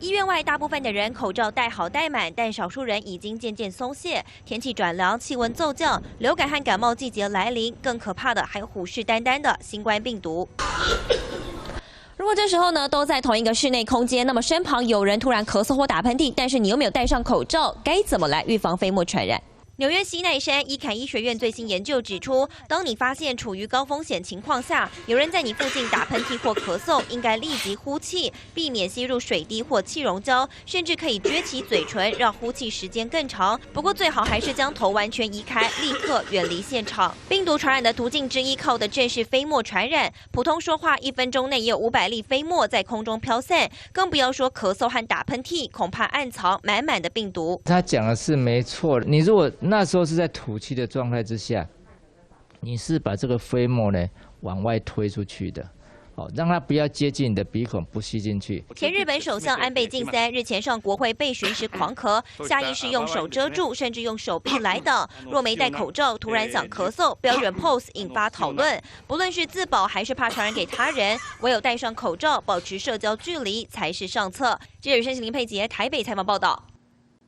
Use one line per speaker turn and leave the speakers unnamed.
医院外，大部分的人口罩戴好戴满，但少数人已经渐渐松懈。天气转凉，气温骤降，流感和感冒季节来临，更可怕的还有虎视眈眈的新冠病毒。如果这时候呢都在同一个室内空间，那么身旁有人突然咳嗽或打喷嚏，但是你又没有戴上口罩，该怎么来预防飞沫传染？纽约西奈山伊坎医学院最新研究指出，当你发现处于高风险情况下，有人在你附近打喷嚏或咳嗽，应该立即呼气，避免吸入水滴或气溶胶，甚至可以撅起嘴唇，让呼气时间更长。不过最好还是将头完全移开，立刻远离现场。病毒传染的途径之一，靠的正是飞沫传染。普通说话1分钟内也有500粒飞沫在空中飘散，更不要说咳嗽和打喷嚏，恐怕暗藏满满的病毒。
他讲的是没错，你如果那时候是在吐气的状态之下，你是把这个飞沫呢往外推出去的，让它不要接近你的鼻孔，不吸进去。
前日本首相安倍晋三日前上国会被询时狂咳，下意识用手遮住，甚至用手臂来挡。若没戴口罩，突然想咳嗽，标准 pose 引发讨论。不论是自保还是怕传染给他人，唯有戴上口罩，保持社交距离才是上策。记者林佩杰台北采访报道。